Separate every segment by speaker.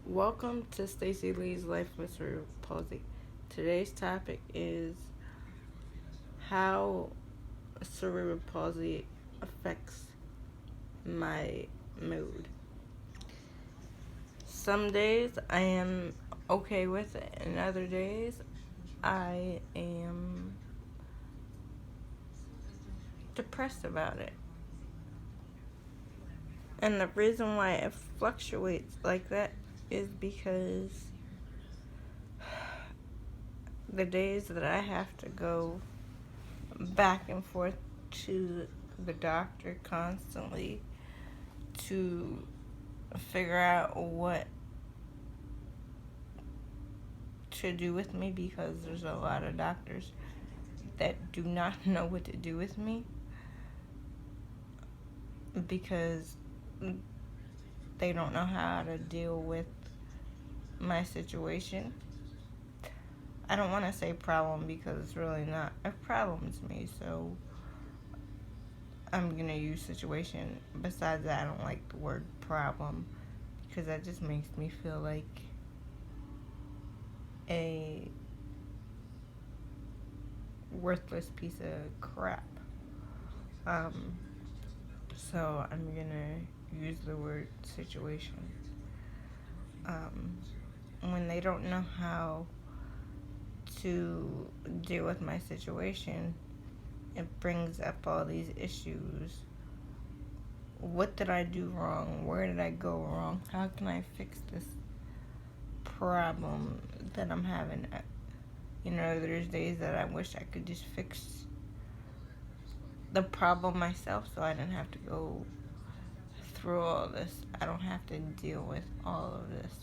Speaker 1: Welcome to Stacey Lee's Life with Cerebral Palsy. Today's topic is how cerebral palsy affects my mood. Some days I am okay with it, and other days I am depressed about it. And the reason why it fluctuates like that is because the days that I have to go back and forth to the doctor constantly to figure out what to do with me, because there's a lot of doctors that do not know what to do with me because they don't know how to deal with my situation. I don't want to say problem because it's really not a problem to me, so I'm going to use situation. Besides that, I don't like the word problem because that just makes me feel like a worthless piece of crap. So I'm going to use the word situation. When they don't know how to deal with my situation, it brings up all these issues. What did I do wrong? Where did I go wrong? How can I fix this problem that I'm having? There's days that I wish I could just fix the problem myself so I didn't have to go through all this. I don't have to deal with all of this.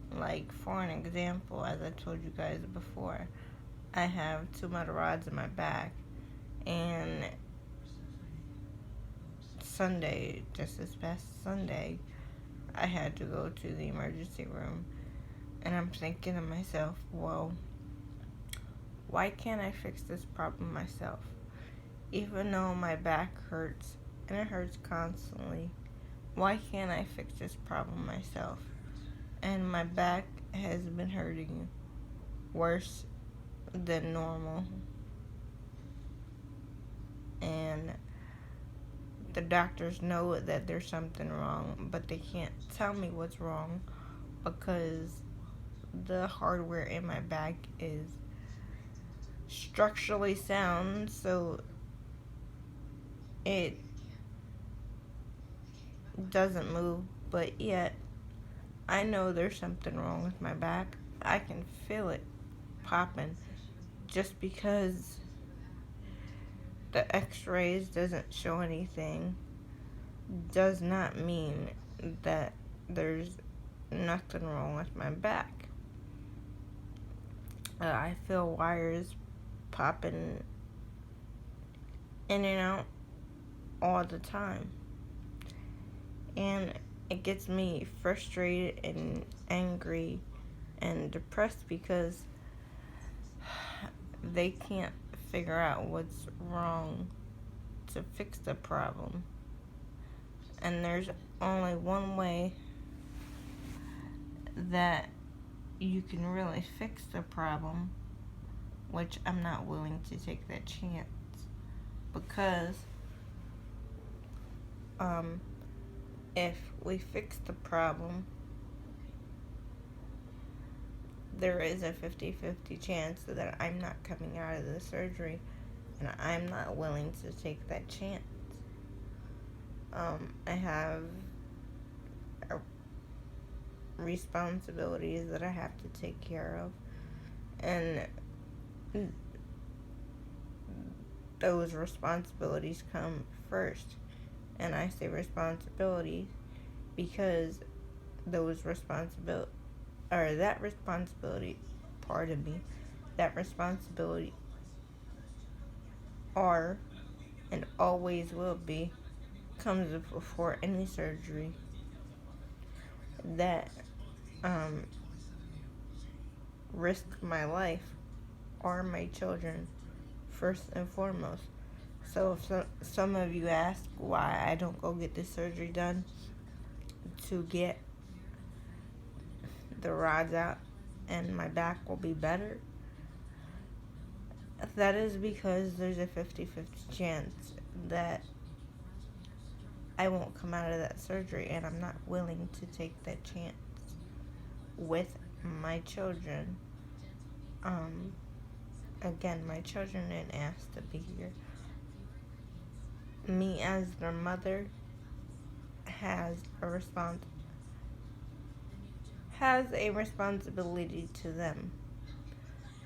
Speaker 1: Like, for an example, as I told you guys before, I have two metal rods in my back, and Sunday, just this past Sunday, I had to go to the emergency room, and I'm thinking to myself, well, why can't I fix this problem myself? Even though my back hurts, and it hurts constantly, why can't I fix this problem myself? And my back has been hurting worse than normal. And the doctors know that there's something wrong, but they can't tell me what's wrong because the hardware in my back is structurally sound, so it doesn't move, but yet I know there's something wrong with my back. I can feel it popping. Just because the x-rays doesn't show anything does not mean that there's nothing wrong with my back. I feel wires popping in and out all the time. And it gets me frustrated and angry and depressed because they can't figure out what's wrong to fix the problem. And there's only one way that you can really fix the problem, which I'm not willing to take that chance, because if we fix the problem, there is a 50-50 chance that I'm not coming out of the surgery, and I'm not willing to take that chance. I have responsibilities that I have to take care of, and those responsibilities come first. And I say responsibilities because that responsibility, are and always will be, comes before any surgery. That risk my life or my children first and foremost. So if some of you ask why I don't go get this surgery done to get the rods out and my back will be better, that is because there's a 50-50 chance that I won't come out of that surgery, and I'm not willing to take that chance with my children. Again, my children didn't ask to be here. Me as their mother has a responsibility to them.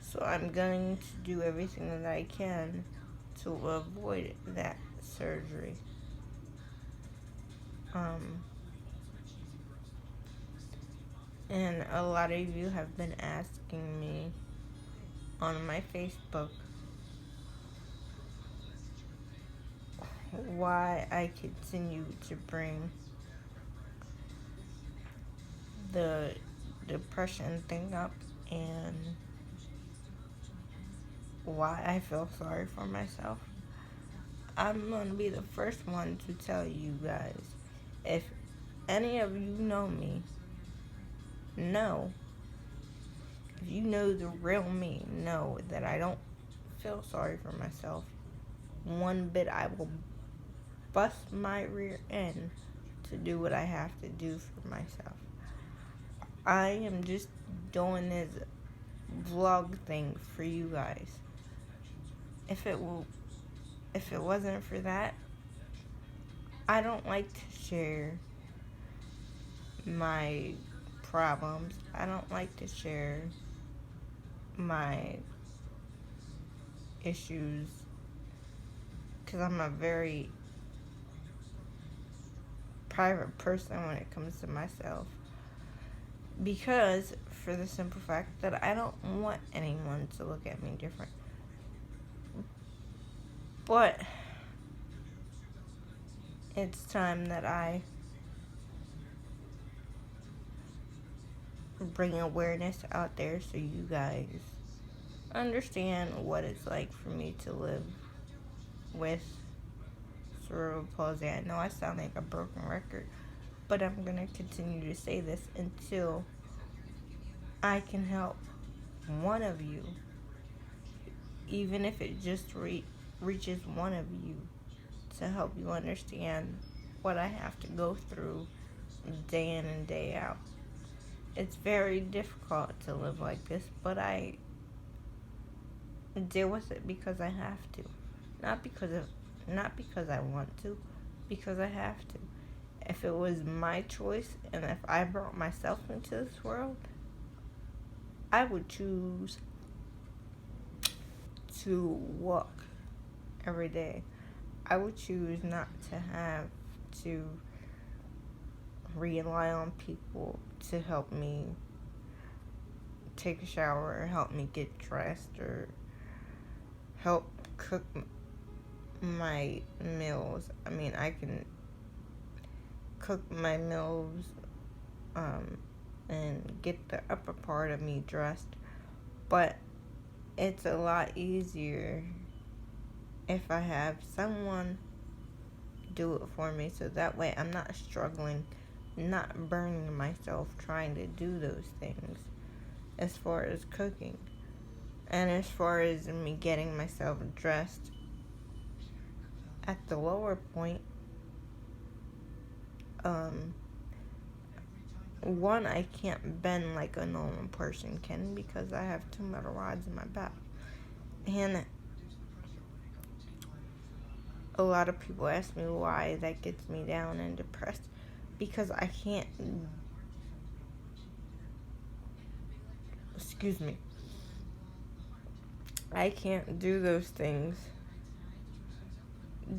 Speaker 1: So I'm going to do everything that I can to avoid that surgery. And a lot of you have been asking me on my Facebook why I continue to bring the depression thing up and why I feel sorry for myself. I'm going to be the first one to tell you guys, if any of you know me, if you know the real me, know that I don't feel sorry for myself one bit. I will bust my rear end to do what I have to do for myself. I am just doing this vlog thing for you guys. If it wasn't for that, I don't like to share my problems. I don't like to share my issues because I'm a very private person when it comes to myself. Because for the simple fact that I don't want anyone to look at me different. But it's time that I bring awareness out there so you guys understand what it's like for me to live with cerebral palsy. I know I sound like a broken record, but I'm going to continue to say this until I can help one of you, even if it just reaches one of you, to help you understand what I have to go through day in and day out. It's very difficult to live like this, but I deal with it because I have to. Not because I want to, because I have to. If it was my choice and if I brought myself into this world, I would choose to walk every day. I would choose not to have to rely on people to help me take a shower or help me get dressed or help cook my meals. I mean, I can cook my meals and get the upper part of me dressed, but it's a lot easier if I have someone do it for me, so that way I'm not struggling, not burning myself trying to do those things as far as cooking. And as far as me getting myself dressed, at the lower point, one, I can't bend like a normal person can because I have two metal rods in my back. And a lot of people ask me why that gets me down and depressed, because I can't, I can't do those things.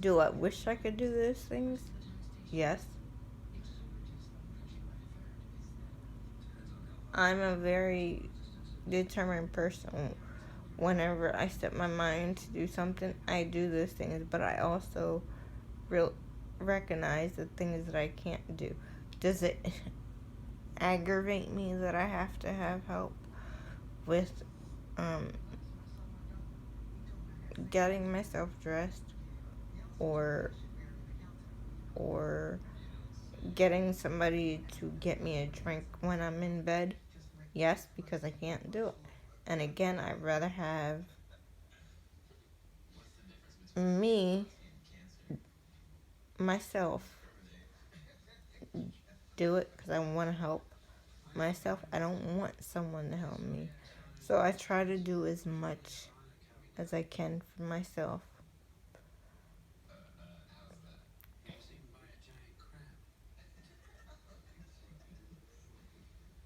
Speaker 1: Do I wish I could do those things? Yes. I'm a very determined person. Whenever I set my mind to do something, I do those things, but I also recognize the things that I can't do. Does it aggravate me that I have to have help with getting myself dressed or or getting somebody to get me a drink when I'm in bed. Yes, because I can't do it. And again, I'd rather have me, myself, do it because I want to help myself. I don't want someone to help me. So I try to do as much as I can for myself.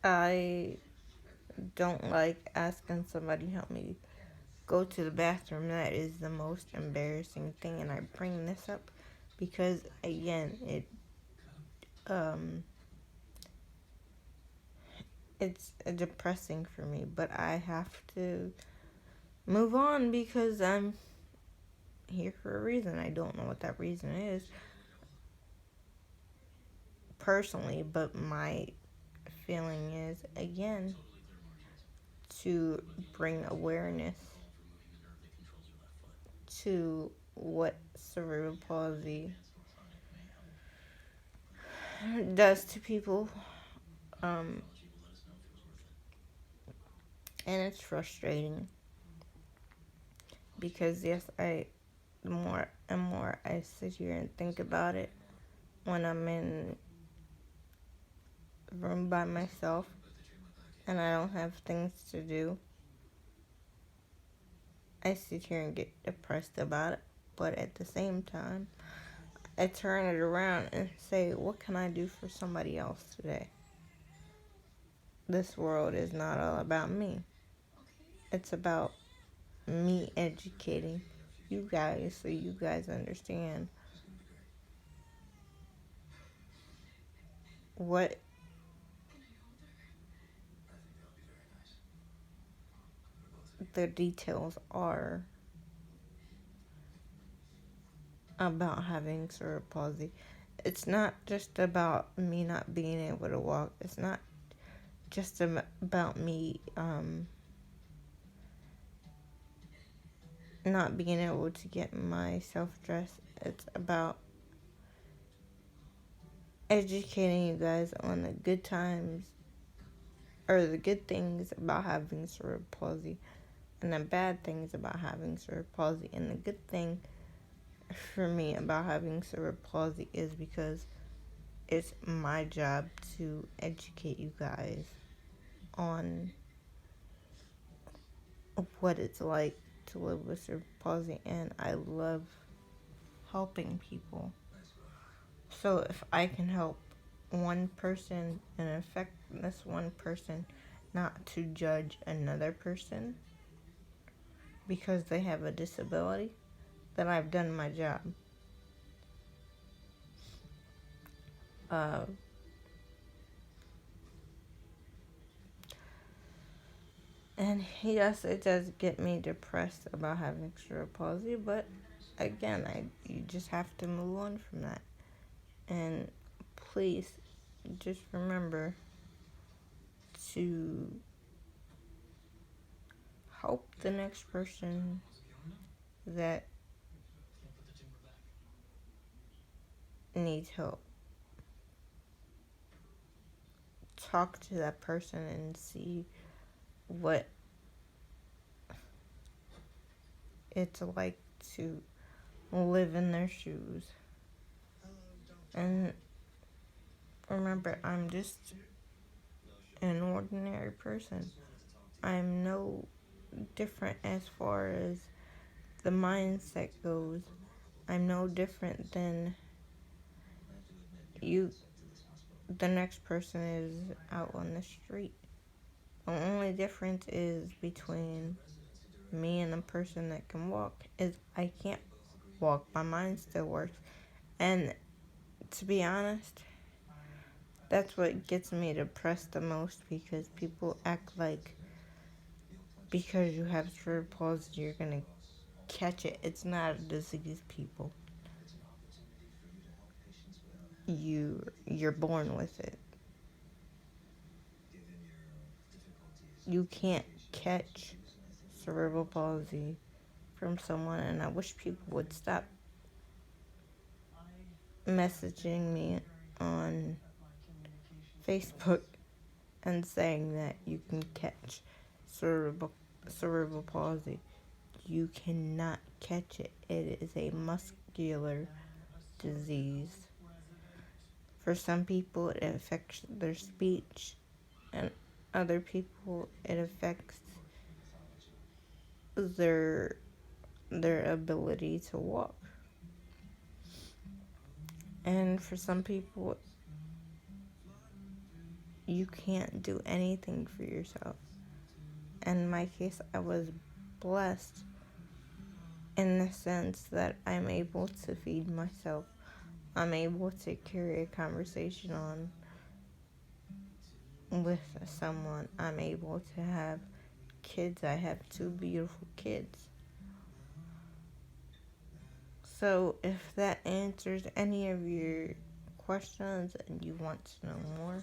Speaker 1: I don't like asking somebody to help me go to the bathroom. That is the most embarrassing thing, and I bring this up because again, um it's depressing for me, but I have to move on because I'm here for a reason. I don't know what that reason is personally, but my feeling is again to bring awareness to what cerebral palsy does to people. Um, and it's frustrating because yes, the more and more I sit here and think about it when I'm in a room by myself and I don't have things to do, I sit here and get depressed about it. But at the same time, I turn it around and say, what can I do for somebody else today? This world is not all about me. It's about me educating you guys so you guys understand what the details are about having cerebral palsy. It's not just about me not being able to walk. It's not just about me not being able to get myself dressed. It's about educating you guys on the good times or the good things about having cerebral palsy and the bad things about having cerebral palsy. And the good thing for me about having cerebral palsy is because it's my job to educate you guys on what it's like to live with cerebral palsy, and I love helping people. So if I can help one person and affect this one person not to judge another person because they have a disability, then I've done my job. Uh, and yes, it does get me depressed about having cerebral palsy, but again, you just have to move on from that. And please, just remember to help the next person that needs help. Talk to that person and see what it's like to live in their shoes. And remember, I'm just an ordinary person. I'm no different as far as the mindset goes. I'm no different than you, the next person is out on the street. The only difference is between me and the person that can walk is I can't walk. My mind still works. And to be honest, that's what gets me depressed the most because people act like because you have cerebral palsy you're gonna catch it. It's not a disease, people. You're born with it. You can't catch cerebral palsy from someone, and I wish people would stop messaging me on Facebook and saying that you can catch cerebral palsy. You cannot catch it. It is a muscular disease. For some people, it affects their speech, and other people, it affects their ability to walk. And for some people, you can't do anything for yourself. In my case, I was blessed in the sense that I'm able to feed myself. I'm able to carry a conversation on with someone. I'm able to have kids. I have two beautiful kids. So if that answers any of your questions and you want to know more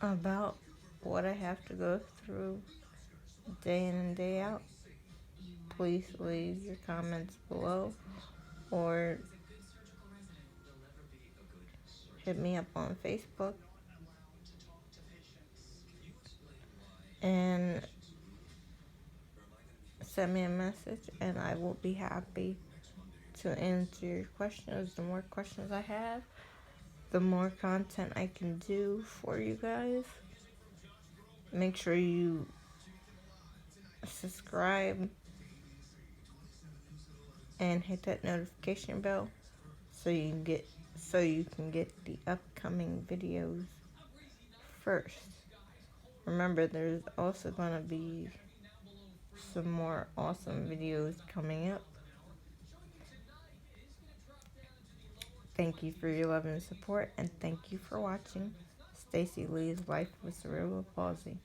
Speaker 1: about what I have to go through day in and day out, please leave your comments below or hit me up on Facebook and send me a message, and I will be happy to answer your questions. The more questions I have, the more content I can do for you guys. Make sure you subscribe and hit that notification bell so you can get the upcoming videos first. Remember, there's also going to be some more awesome videos coming up. Thank you for your love and support, and thank you for watching Stacy Lee's Life with Cerebral Palsy.